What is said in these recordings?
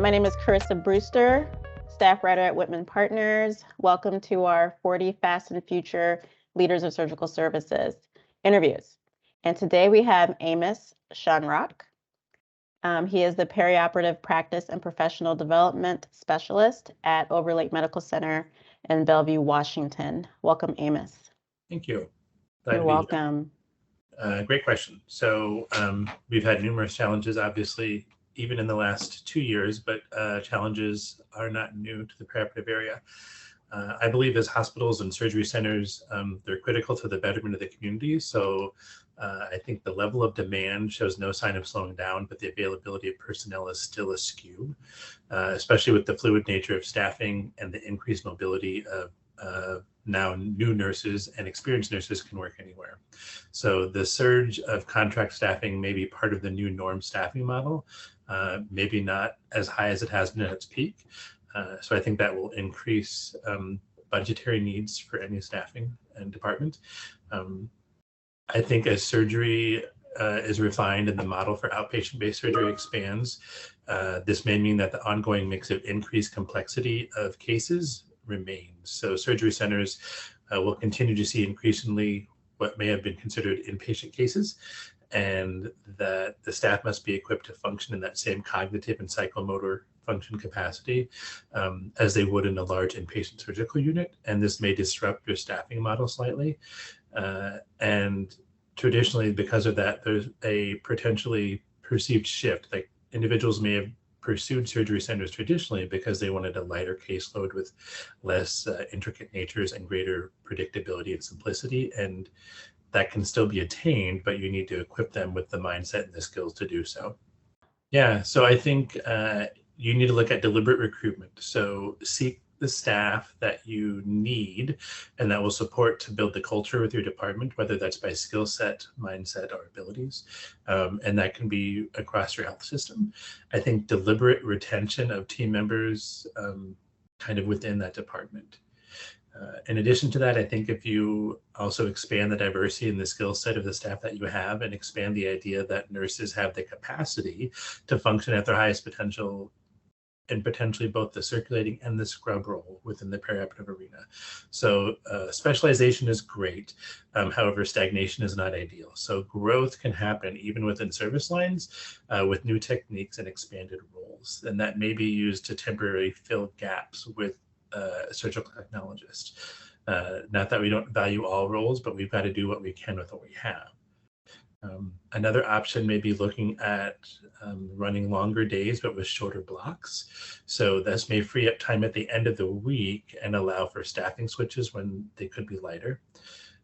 My name is Carissa Brewster, staff writer at Whitman Partners. Welcome to our 40 Fast and Future Leaders of Surgical Services interviews. And today we have Amos Schonrock. He is the Perioperative Practice and Professional Development Specialist at Overlake Medical Center in Bellevue, Washington. Welcome, Amos. Thank you. Glad You're welcome. Great question. So we've had numerous challenges, obviously, even in the last 2 years, but challenges are not new to the perioperative area. I believe as hospitals and surgery centers, they're critical to the betterment of the community. So I think the level of demand shows no sign of slowing down, but the availability of personnel is still askew, especially with the fluid nature of staffing and the increased mobility of now new nurses and experienced nurses can work anywhere. So the surge of contract staffing may be part of the new norm staffing model, maybe not as high as it has been at its peak. So I think that will increase budgetary needs for any staffing and department. I think as surgery is refined and the model for outpatient-based surgery expands, this may mean that the ongoing mix of increased complexity of cases remains. So surgery centers will continue to see increasingly what may have been considered inpatient cases, and that the staff must be equipped to function in that same cognitive and psychomotor function capacity as they would in a large inpatient surgical unit. And this may disrupt your staffing model slightly. And traditionally, because of that, there's a potentially perceived shift. Like individuals may have pursued surgery centers traditionally because they wanted a lighter caseload with less intricate natures and greater predictability and simplicity. And that can still be attained, but you need to equip them with the mindset and the skills to do so. Yeah, so I think you need to look at deliberate recruitment. So seek the staff that you need and that will support to build the culture with your department, whether that's by skill set, mindset, or abilities. And that can be across your health system. I think deliberate retention of team members kind of within that department. In addition to that, I think if you also expand the diversity and the skill set of the staff that you have and expand the idea that nurses have the capacity to function at their highest potential in potentially both the circulating and the scrub role within the perioperative arena. So specialization is great. However, stagnation is not ideal. So growth can happen even within service lines with new techniques and expanded roles. And that may be used to temporarily fill gaps with a surgical technologist. Not that we don't value all roles, but we've got to do what we can with what we have. Another option may be looking at running longer days, but with shorter blocks. So this may free up time at the end of the week and allow for staffing switches when they could be lighter.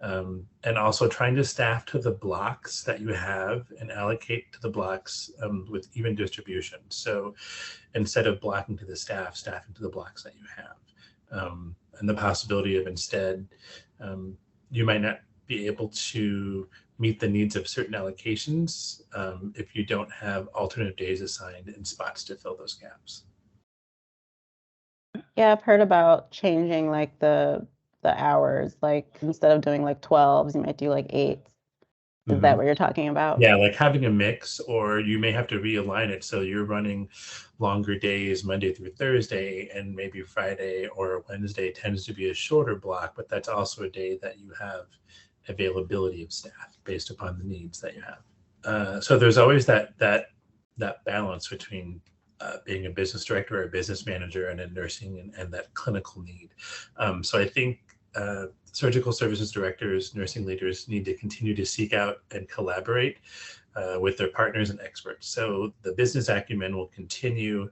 And also trying to staff to the blocks that you have and allocate to the blocks with even distribution. So instead of blocking to the staff, staffing to the blocks that you have. And the possibility of instead, you might not be able to meet the needs of certain allocations if you don't have alternate days assigned and spots to fill those gaps. Yeah, I've heard about changing like the hours, like instead of doing like 12s, you might do like 8s. Is that what you're talking about? Yeah, like having a mix, or you may have to realign it. So you're running longer days Monday through Thursday, and maybe Friday or Wednesday tends to be a shorter block, but that's also a day that you have availability of staff based upon the needs that you have. So there's always that balance between being a business director or a business manager and a nursing and that clinical need. So I think surgical services directors, nursing leaders need to continue to seek out and collaborate with their partners and experts. So the business acumen will continue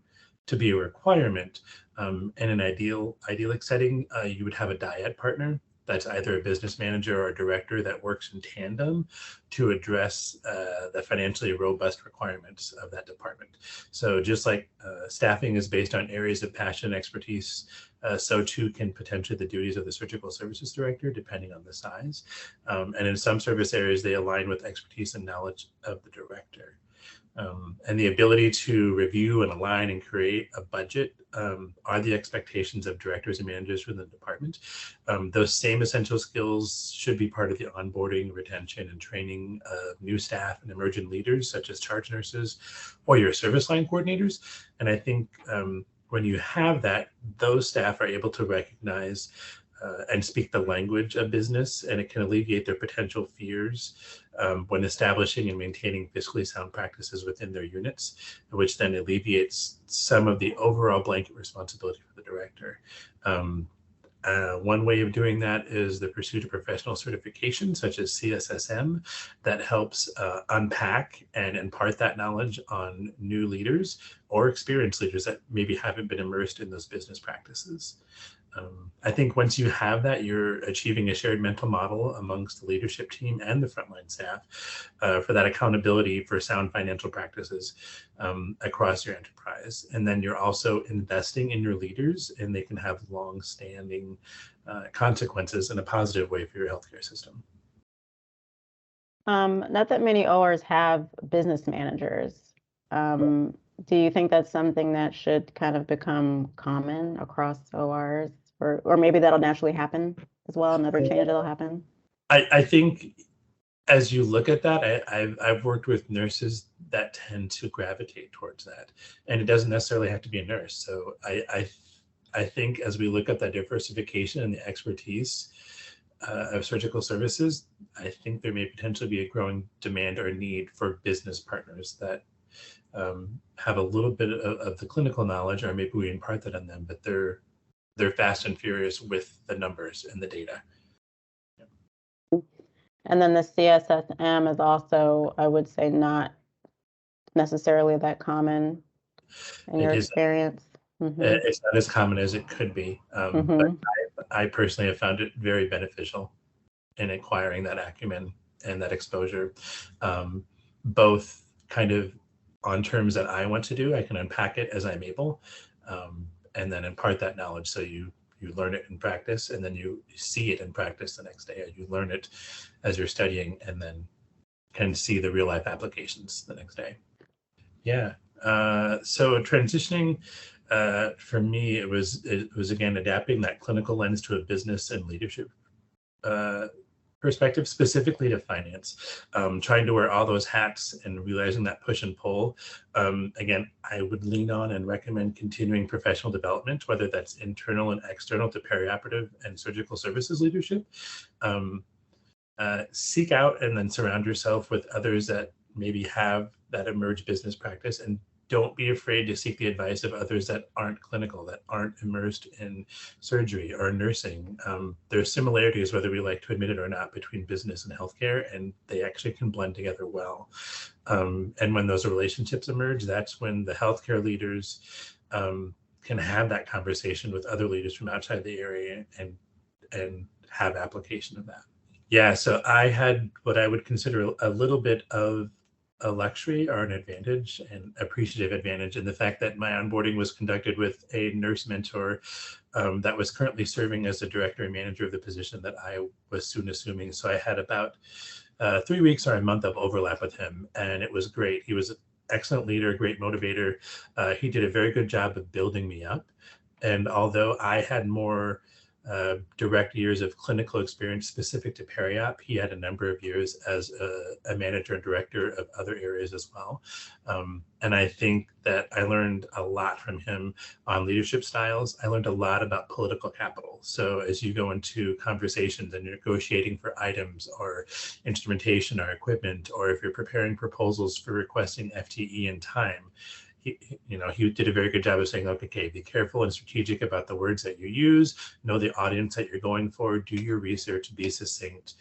to be a requirement. In an idyllic setting, you would have a dyad partner that's either a business manager or a director that works in tandem to address the financially robust requirements of that department. So just like staffing is based on areas of passion and expertise, so too can potentially the duties of the surgical services director, depending on the size. And in some service areas, they align with expertise and knowledge of the director. And the ability to review and align and create a budget are the expectations of directors and managers within the department. Those same essential skills should be part of the onboarding, retention, and training of new staff and emergent leaders, such as charge nurses or your service line coordinators. And I think when you have that, those staff are able to recognize and speak the language of business, and it can alleviate their potential fears when establishing and maintaining fiscally sound practices within their units, which then alleviates some of the overall blanket responsibility for the director. One way of doing that is the pursuit of professional certification, such as CSSM, that helps unpack and impart that knowledge on new leaders or experienced leaders that maybe haven't been immersed in those business practices. I think once you have that, you're achieving a shared mental model amongst the leadership team and the frontline staff for that accountability for sound financial practices across your enterprise. And then you're also investing in your leaders, and they can have long-standing consequences in a positive way for your healthcare system. Not that many ORs have business managers. Do you think that's something that should kind of become common across ORs, or maybe that'll naturally happen as well, another change that'll happen? I think as you look at that, I've worked with nurses that tend to gravitate towards that, and it doesn't necessarily have to be a nurse. So I think as we look at that diversification and the expertise of surgical services, I think there may potentially be a growing demand or need for business partners that have a little bit of the clinical knowledge, or maybe we impart that on them, but they're fast and furious with the numbers and the data. Yeah. And then the CSSM is also, I would say, not necessarily that common in your experience. It's not as common as it could be, but I personally have found it very beneficial in acquiring that acumen and that exposure, both kind of on terms that I want to do. I can unpack it as I'm able, and then impart that knowledge. So you learn it in practice, and then you see it in practice the next day. You learn it as you're studying, and then can see the real life applications the next day. Yeah. So transitioning for me, it was again adapting that clinical lens to a business and leadership perspective, specifically to finance, trying to wear all those hats and realizing that push and pull. Again, I would lean on and recommend continuing professional development, whether that's internal and external to perioperative and surgical services leadership. Seek out and then surround yourself with others that maybe have that emerged business practice, and don't be afraid to seek the advice of others that aren't clinical, that aren't immersed in surgery or nursing. There's similarities, whether we like to admit it or not, between business and healthcare, and they actually can blend together well. And when those relationships emerge, that's when the healthcare leaders can have that conversation with other leaders from outside the area and have application of that. Yeah, so I had what I would consider a little bit of a luxury or an advantage, and appreciative advantage, in the fact that my onboarding was conducted with a nurse mentor that was currently serving as the director and manager of the position that I was soon assuming. So I had about 3 weeks or a month of overlap with him, and it was great. He was an excellent leader, great motivator. He did a very good job of building me up. And although I had more direct years of clinical experience specific to periop, he had a number of years as a manager and director of other areas as well. And I think that I learned a lot from him on leadership styles. I learned a lot about political capital. So as you go into conversations and you're negotiating for items or instrumentation or equipment, or if you're preparing proposals for requesting FTE and time, he did a very good job of saying, okay, be careful and strategic about the words that you use, know the audience that you're going for, do your research, be succinct,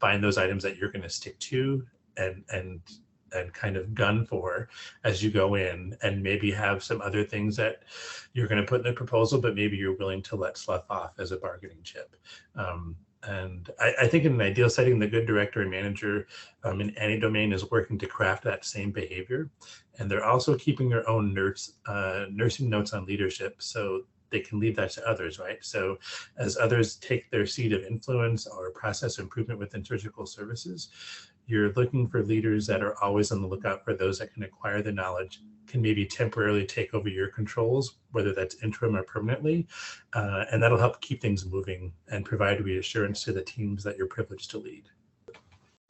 find those items that you're going to stick to and kind of gun for as you go in, and maybe have some other things that you're going to put in the proposal, but maybe you're willing to let slough off as a bargaining chip. And I think in an ideal setting, the good director and manager in any domain is working to craft that same behavior. And they're also keeping their own nursing notes on leadership, so they can leave that to others, right? So as others take their seat of influence or process improvement within surgical services, you're looking for leaders that are always on the lookout for those that can acquire the knowledge, can maybe temporarily take over your controls, whether that's interim or permanently, and that'll help keep things moving and provide reassurance to the teams that you're privileged to lead.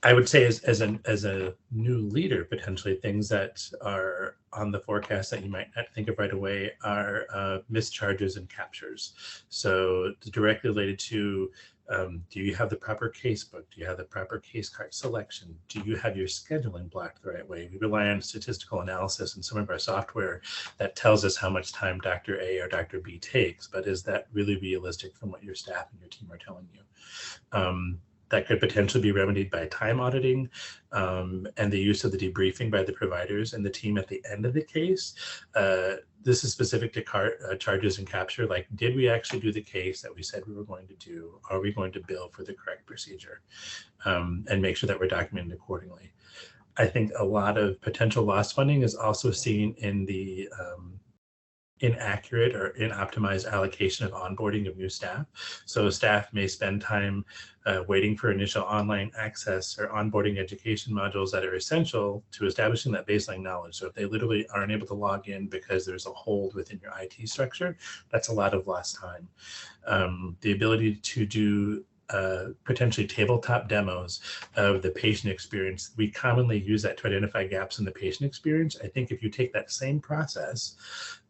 I would say as a new leader, potentially things that are on the forecast that you might not think of right away are mischarges and captures. So directly related to, do you have the proper case book? Do you have the proper case card selection? Do you have your scheduling blocked the right way? We rely on statistical analysis in some of our software that tells us how much time Dr. A or Dr. B takes, but is that really realistic from what your staff and your team are telling you? That could potentially be remedied by time auditing and the use of the debriefing by the providers and the team at the end of the case. This is specific to charges and capture. Like, did we actually do the case that we said we were going to do? Are we going to bill for the correct procedure? And make sure that we're documenting accordingly. I think a lot of potential lost funding is also seen in the inaccurate or inoptimized allocation of onboarding of new staff. So staff may spend time waiting for initial online access or onboarding education modules that are essential to establishing that baseline knowledge. So if they literally aren't able to log in because there's a hold within your IT structure, that's a lot of lost time. The ability to do potentially tabletop demos of the patient experience. We commonly use that to identify gaps in the patient experience. I think if you take that same process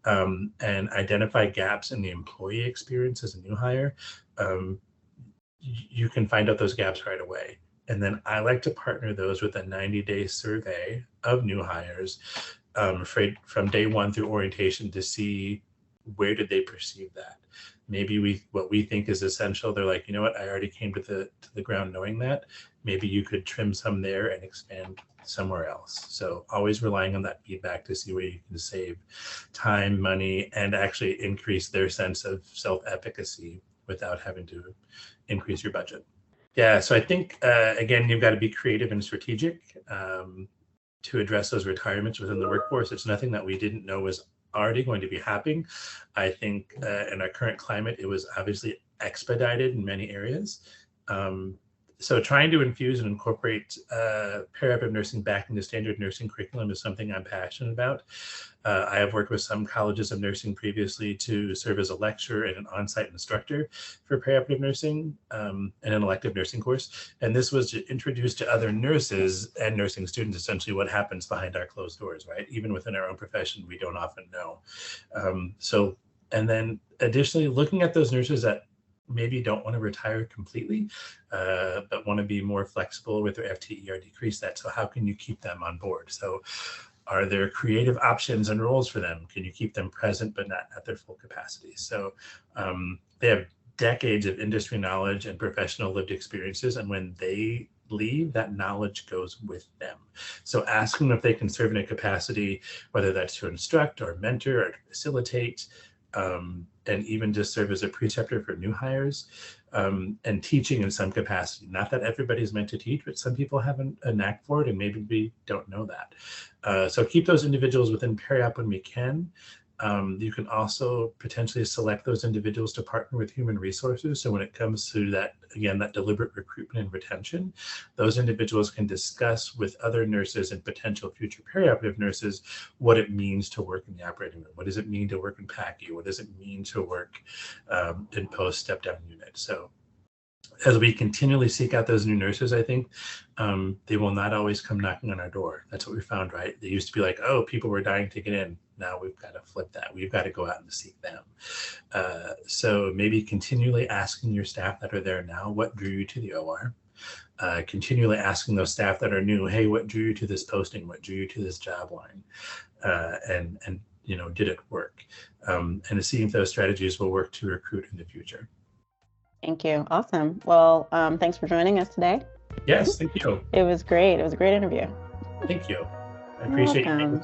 and identify gaps in the employee experience as a new hire, you can find out those gaps right away. And then I like to partner those with a 90-day survey of new hires from day one through orientation to see where did they perceive that. Maybe what we think is essential, they're like, you know what, I already came to the ground knowing that. Maybe you could trim some there and expand somewhere else. So always relying on that feedback to see where you can save time, money, and actually increase their sense of self-efficacy without having to increase your budget. Yeah, so I think, again, you've got to be creative and strategic to address those retirements within the workforce. It's nothing that we didn't know was already going to be happening. I think in our current climate, it was obviously expedited in many areas. So trying to infuse and incorporate perioperative nursing back into standard nursing curriculum is something I'm passionate about. I have worked with some colleges of nursing previously to serve as a lecturer and an on-site instructor for perioperative nursing and an elective nursing course. And this was to introduce to other nurses and nursing students essentially what happens behind our closed doors, right? Even within our own profession, we don't often know. And then additionally, looking at those nurses that maybe don't want to retire completely, but want to be more flexible with their FTE or decrease that. So how can you keep them on board? So are there creative options and roles for them? Can you keep them present, but not at their full capacity? So they have decades of industry knowledge and professional lived experiences. And when they leave, that knowledge goes with them. So ask them if they can serve in a capacity, whether that's to instruct or mentor or to facilitate, and even just serve as a preceptor for new hires, and teaching in some capacity. Not that everybody's meant to teach, but some people have a knack for it, and maybe we don't know that. So keep those individuals within Periop when we can. You can also potentially select those individuals to partner with human resources. So when it comes to that, again, that deliberate recruitment and retention, those individuals can discuss with other nurses and potential future perioperative nurses what it means to work in the operating room. What does it mean to work in PACU? What does it mean to work in post step-down unit? So as we continually seek out those new nurses, I think they will not always come knocking on our door. That's what we found, right? They used to be like, oh, people were dying to get in. Now we've got to flip that. We've got to go out and seek them. So maybe continually asking your staff that are there now, what drew you to the OR? Continually asking those staff that are new, hey, what drew you to this posting? What drew you to this job line? And you know, did it work? And to see if those strategies will work to recruit in the future. Thank you. Awesome. Well, thanks for joining us today. Yes, thank you. It was great. It was a great interview. Thank you. I appreciate you.